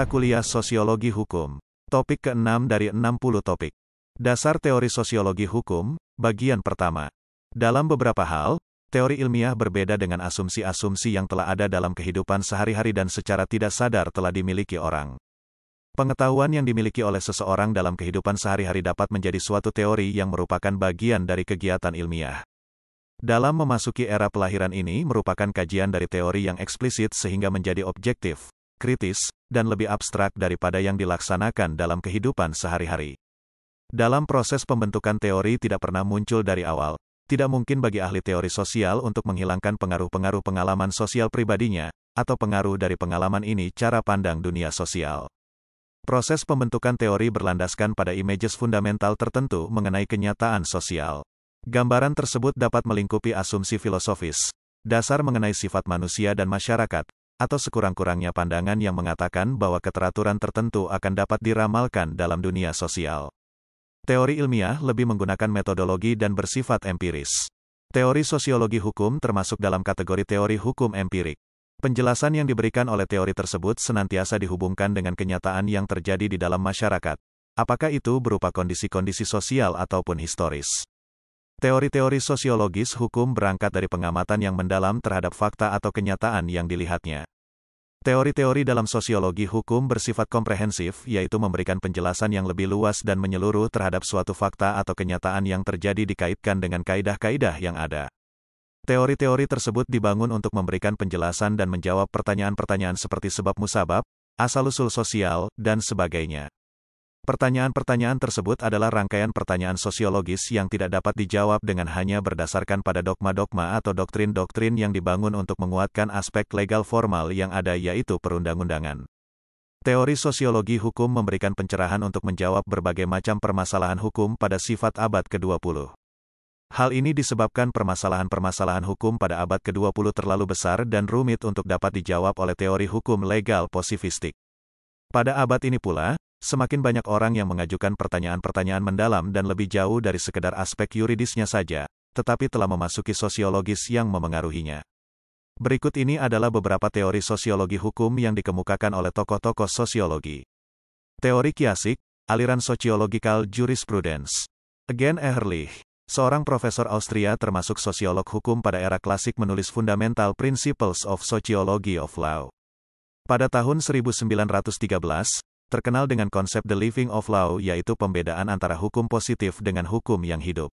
Kuliah Sosiologi Hukum. Topik ke-6 dari 60 topik. Dasar Teori Sosiologi Hukum, bagian pertama. Dalam beberapa hal, teori ilmiah berbeda dengan asumsi-asumsi yang telah ada dalam kehidupan sehari-hari dan secara tidak sadar telah dimiliki orang. Pengetahuan yang dimiliki oleh seseorang dalam kehidupan sehari-hari dapat menjadi suatu teori yang merupakan bagian dari kegiatan ilmiah. Dalam memasuki era pelahiran ini merupakan kajian dari teori yang eksplisit sehingga menjadi objektif, kritis, dan lebih abstrak daripada yang dilaksanakan dalam kehidupan sehari-hari. Dalam proses pembentukan teori tidak pernah muncul dari awal, tidak mungkin bagi ahli teori sosial untuk menghilangkan pengaruh-pengaruh pengalaman sosial pribadinya, atau pengaruh dari pengalaman ini cara pandang dunia sosial. Proses pembentukan teori berlandaskan pada images fundamental tertentu mengenai kenyataan sosial. Gambaran tersebut dapat melingkupi asumsi filosofis, dasar mengenai sifat manusia dan masyarakat, atau sekurang-kurangnya pandangan yang mengatakan bahwa keteraturan tertentu akan dapat diramalkan dalam dunia sosial. Teori ilmiah lebih menggunakan metodologi dan bersifat empiris. Teori sosiologi hukum termasuk dalam kategori teori hukum empirik. Penjelasan yang diberikan oleh teori tersebut senantiasa dihubungkan dengan kenyataan yang terjadi di dalam masyarakat, apakah itu berupa kondisi-kondisi sosial ataupun historis. Teori-teori sosiologis hukum berangkat dari pengamatan yang mendalam terhadap fakta atau kenyataan yang dilihatnya. Teori-teori dalam sosiologi hukum bersifat komprehensif, yaitu memberikan penjelasan yang lebih luas dan menyeluruh terhadap suatu fakta atau kenyataan yang terjadi dikaitkan dengan kaidah-kaidah yang ada. Teori-teori tersebut dibangun untuk memberikan penjelasan dan menjawab pertanyaan-pertanyaan seperti sebab musabab, asal-usul sosial, dan sebagainya. Pertanyaan-pertanyaan tersebut adalah rangkaian pertanyaan sosiologis yang tidak dapat dijawab dengan hanya berdasarkan pada dogma-dogma atau doktrin-doktrin yang dibangun untuk menguatkan aspek legal formal yang ada yaitu perundang-undangan. Teori sosiologi hukum memberikan pencerahan untuk menjawab berbagai macam permasalahan hukum pada sifat abad ke-20. Hal ini disebabkan permasalahan-permasalahan hukum pada abad ke-20 terlalu besar dan rumit untuk dapat dijawab oleh teori hukum legal posifistik. Pada abad ini pula, semakin banyak orang yang mengajukan pertanyaan-pertanyaan mendalam dan lebih jauh dari sekedar aspek yuridisnya saja, tetapi telah memasuki sosiologis yang memengaruhinya. Berikut ini adalah beberapa teori sosiologi hukum yang dikemukakan oleh tokoh-tokoh sosiologi. Teori kiasik, aliran sociological jurisprudence. Again Ehrlich, seorang profesor Austria termasuk sosiolog hukum pada era klasik menulis Fundamental Principles of Sociology of Law. Pada tahun 1913, terkenal dengan konsep the living of law yaitu pembedaan antara hukum positif dengan hukum yang hidup.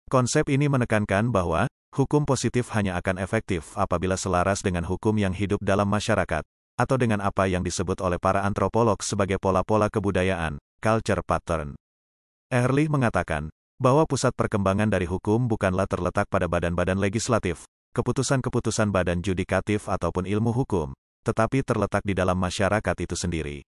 Konsep ini menekankan bahwa, hukum positif hanya akan efektif apabila selaras dengan hukum yang hidup dalam masyarakat, atau dengan apa yang disebut oleh para antropolog sebagai pola-pola kebudayaan, culture pattern. Ehrlich mengatakan, bahwa pusat perkembangan dari hukum bukanlah terletak pada badan-badan legislatif, keputusan-keputusan badan judikatif ataupun ilmu hukum, tetapi terletak di dalam masyarakat itu sendiri.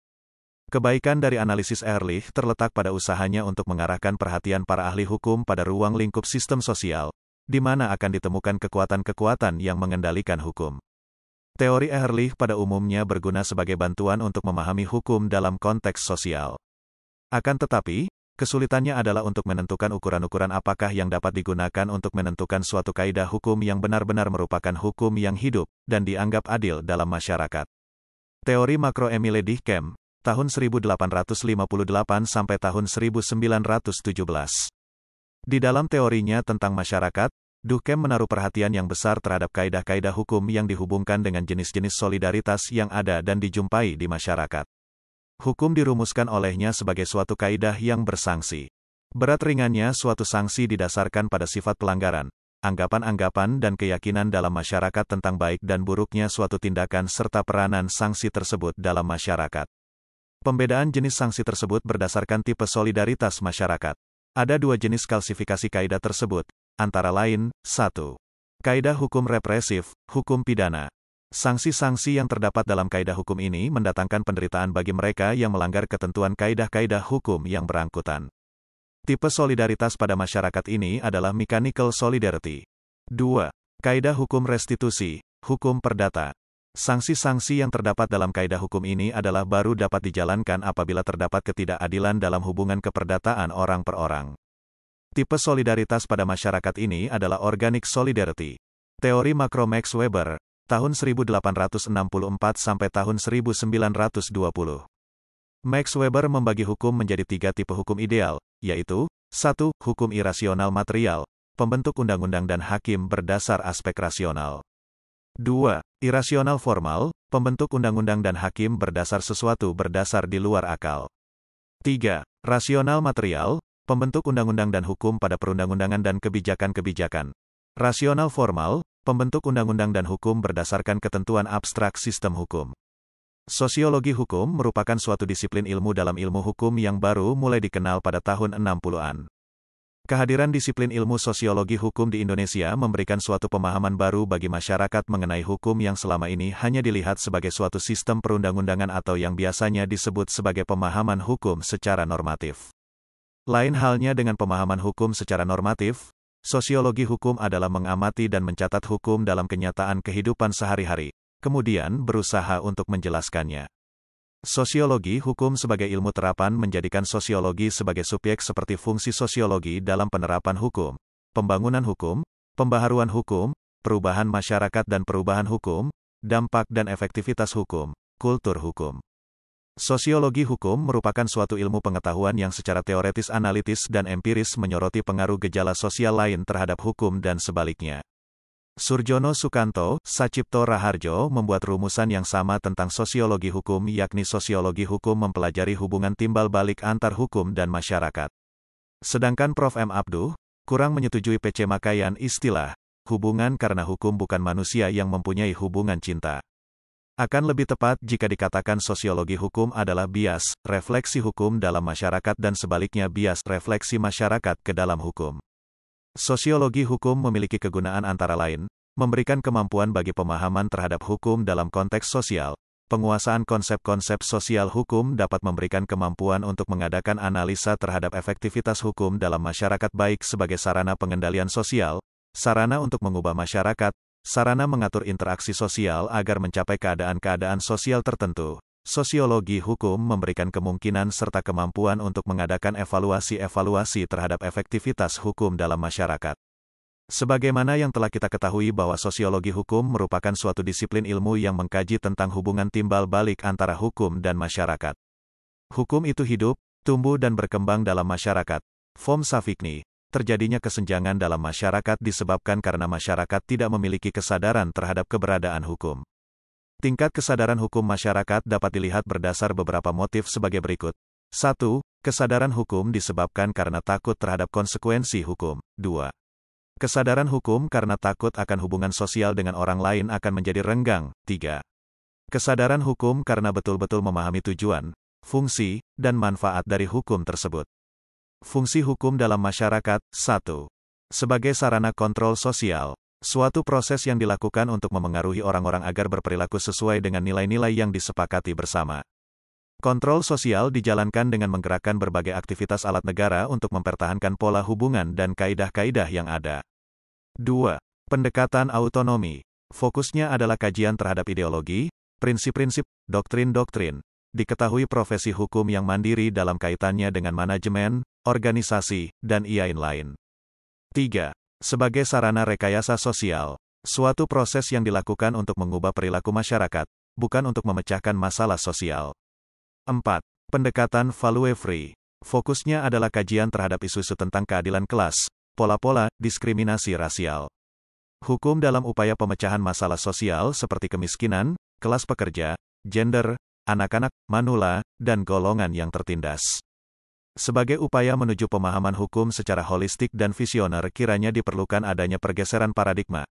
Kebaikan dari analisis Ehrlich terletak pada usahanya untuk mengarahkan perhatian para ahli hukum pada ruang lingkup sistem sosial, di mana akan ditemukan kekuatan-kekuatan yang mengendalikan hukum. Teori Ehrlich pada umumnya berguna sebagai bantuan untuk memahami hukum dalam konteks sosial. Akan tetapi, kesulitannya adalah untuk menentukan ukuran-ukuran apakah yang dapat digunakan untuk menentukan suatu kaidah hukum yang benar-benar merupakan hukum yang hidup, dan dianggap adil dalam masyarakat. Teori makro Emile Durkheim, tahun 1858 sampai tahun 1917. Di dalam teorinya tentang masyarakat, Durkheim menaruh perhatian yang besar terhadap kaidah-kaidah hukum yang dihubungkan dengan jenis-jenis solidaritas yang ada dan dijumpai di masyarakat. Hukum dirumuskan olehnya sebagai suatu kaidah yang bersangsi. Berat ringannya suatu sanksi didasarkan pada sifat pelanggaran, anggapan-anggapan dan keyakinan dalam masyarakat tentang baik dan buruknya suatu tindakan serta peranan sanksi tersebut dalam masyarakat. Pembedaan jenis sanksi tersebut berdasarkan tipe solidaritas masyarakat. Ada dua jenis klasifikasi kaidah tersebut, antara lain, 1. Kaidah hukum represif, hukum pidana. Sanksi-sanksi yang terdapat dalam kaidah hukum ini mendatangkan penderitaan bagi mereka yang melanggar ketentuan kaidah-kaidah hukum yang berangkutan. Tipe solidaritas pada masyarakat ini adalah mechanical solidarity. 2. Kaidah hukum restitusi, hukum perdata. Sanksi-sanksi yang terdapat dalam kaidah hukum ini adalah baru dapat dijalankan apabila terdapat ketidakadilan dalam hubungan keperdataan orang per orang. Tipe solidaritas pada masyarakat ini adalah organic solidarity. Teori makro Max Weber, tahun 1864 sampai tahun 1920. Max Weber membagi hukum menjadi 3 tipe hukum ideal, yaitu 1. Hukum irasional material, pembentuk undang-undang dan hakim berdasar aspek rasional. 2. Irasional formal, pembentuk undang-undang dan hakim berdasar sesuatu berdasar di luar akal. 3. Rasional material, pembentuk undang-undang dan hukum pada perundang-undangan dan kebijakan-kebijakan. Rasional formal, pembentuk undang-undang dan hukum berdasarkan ketentuan abstrak sistem hukum. Sosiologi hukum merupakan suatu disiplin ilmu dalam ilmu hukum yang baru mulai dikenal pada tahun 60-an. Kehadiran disiplin ilmu sosiologi hukum di Indonesia memberikan suatu pemahaman baru bagi masyarakat mengenai hukum yang selama ini hanya dilihat sebagai suatu sistem perundang-undangan atau yang biasanya disebut sebagai pemahaman hukum secara normatif. Lain halnya dengan pemahaman hukum secara normatif, sosiologi hukum adalah mengamati dan mencatat hukum dalam kenyataan kehidupan sehari-hari, kemudian berusaha untuk menjelaskannya. Sosiologi hukum sebagai ilmu terapan menjadikan sosiologi sebagai subjek seperti fungsi sosiologi dalam penerapan hukum, pembangunan hukum, pembaharuan hukum, perubahan masyarakat dan perubahan hukum, dampak dan efektivitas hukum, kultur hukum. Sosiologi hukum merupakan suatu ilmu pengetahuan yang secara teoretis analitis dan empiris menyoroti pengaruh gejala sosial lain terhadap hukum dan sebaliknya. Surjono Sukanto, Sacipto Raharjo membuat rumusan yang sama tentang sosiologi hukum, yakni sosiologi hukum mempelajari hubungan timbal balik antar hukum dan masyarakat. Sedangkan Prof. M. Abduh kurang menyetujui pemakaian istilah hubungan karena hukum bukan manusia yang mempunyai hubungan cinta. Akan lebih tepat jika dikatakan sosiologi hukum adalah bias refleksi hukum dalam masyarakat dan sebaliknya bias refleksi masyarakat ke dalam hukum. Sosiologi hukum memiliki kegunaan antara lain, memberikan kemampuan bagi pemahaman terhadap hukum dalam konteks sosial. Penguasaan konsep-konsep sosial hukum dapat memberikan kemampuan untuk mengadakan analisa terhadap efektivitas hukum dalam masyarakat baik sebagai sarana pengendalian sosial, sarana untuk mengubah masyarakat, sarana mengatur interaksi sosial agar mencapai keadaan-keadaan sosial tertentu. Sosiologi hukum memberikan kemungkinan serta kemampuan untuk mengadakan evaluasi-evaluasi terhadap efektivitas hukum dalam masyarakat. Sebagaimana yang telah kita ketahui bahwa sosiologi hukum merupakan suatu disiplin ilmu yang mengkaji tentang hubungan timbal balik antara hukum dan masyarakat. Hukum itu hidup, tumbuh dan berkembang dalam masyarakat. Vom Savikny, terjadinya kesenjangan dalam masyarakat disebabkan karena masyarakat tidak memiliki kesadaran terhadap keberadaan hukum. Tingkat kesadaran hukum masyarakat dapat dilihat berdasar beberapa motif sebagai berikut. 1. Kesadaran hukum disebabkan karena takut terhadap konsekuensi hukum. 2. Kesadaran hukum karena takut akan hubungan sosial dengan orang lain akan menjadi renggang. 3. Kesadaran hukum karena betul-betul memahami tujuan, fungsi, dan manfaat dari hukum tersebut. Fungsi hukum dalam masyarakat. 1. Sebagai sarana kontrol sosial. Suatu proses yang dilakukan untuk memengaruhi orang-orang agar berperilaku sesuai dengan nilai-nilai yang disepakati bersama. Kontrol sosial dijalankan dengan menggerakkan berbagai aktivitas alat negara untuk mempertahankan pola hubungan dan kaidah-kaidah yang ada. 2. Pendekatan autonomi. Fokusnya adalah kajian terhadap ideologi, prinsip-prinsip, doktrin-doktrin. Diketahui profesi hukum yang mandiri dalam kaitannya dengan manajemen, organisasi, dan lain-lain. 3. Sebagai sarana rekayasa sosial, suatu proses yang dilakukan untuk mengubah perilaku masyarakat, bukan untuk memecahkan masalah sosial. 4. Pendekatan value-free. Fokusnya adalah kajian terhadap isu-isu tentang keadilan kelas, pola-pola diskriminasi rasial. Hukum dalam upaya pemecahan masalah sosial seperti kemiskinan, kelas pekerja, gender, anak-anak, manula, dan golongan yang tertindas. Sebagai upaya menuju pemahaman hukum secara holistik dan visioner, kiranya diperlukan adanya pergeseran paradigma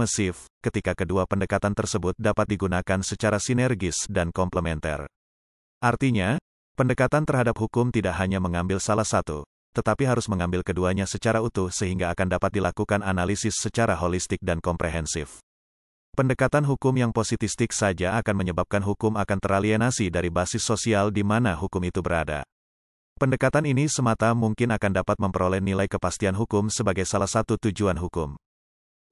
shift, ketika kedua pendekatan tersebut dapat digunakan secara sinergis dan komplementer. Artinya, pendekatan terhadap hukum tidak hanya mengambil salah satu, tetapi harus mengambil keduanya secara utuh sehingga akan dapat dilakukan analisis secara holistik dan komprehensif. Pendekatan hukum yang positistik saja akan menyebabkan hukum akan teralienasi dari basis sosial di mana hukum itu berada. Pendekatan ini semata mungkin akan dapat memperoleh nilai kepastian hukum sebagai salah satu tujuan hukum.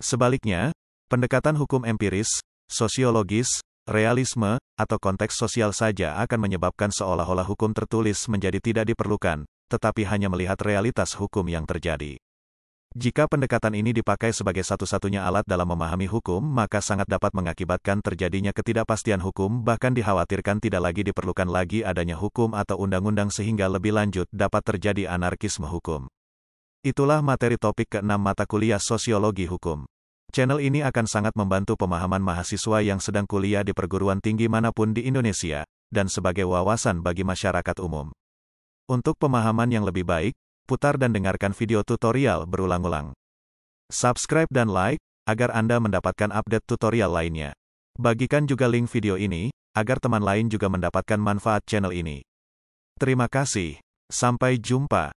Sebaliknya, pendekatan hukum empiris, sosiologis, realisme, atau konteks sosial saja akan menyebabkan seolah-olah hukum tertulis menjadi tidak diperlukan, tetapi hanya melihat realitas hukum yang terjadi. Jika pendekatan ini dipakai sebagai satu-satunya alat dalam memahami hukum, maka sangat dapat mengakibatkan terjadinya ketidakpastian hukum, bahkan dikhawatirkan tidak lagi diperlukan lagi adanya hukum atau undang-undang sehingga lebih lanjut dapat terjadi anarkisme hukum. Itulah materi topik ke-6 mata kuliah Sosiologi Hukum. Channel ini akan sangat membantu pemahaman mahasiswa yang sedang kuliah di perguruan tinggi manapun di Indonesia, dan sebagai wawasan bagi masyarakat umum. Untuk pemahaman yang lebih baik, putar dan dengarkan video tutorial berulang-ulang. Subscribe dan like, agar Anda mendapatkan update tutorial lainnya. Bagikan juga link video ini, agar teman lain juga mendapatkan manfaat channel ini. Terima kasih. Sampai jumpa.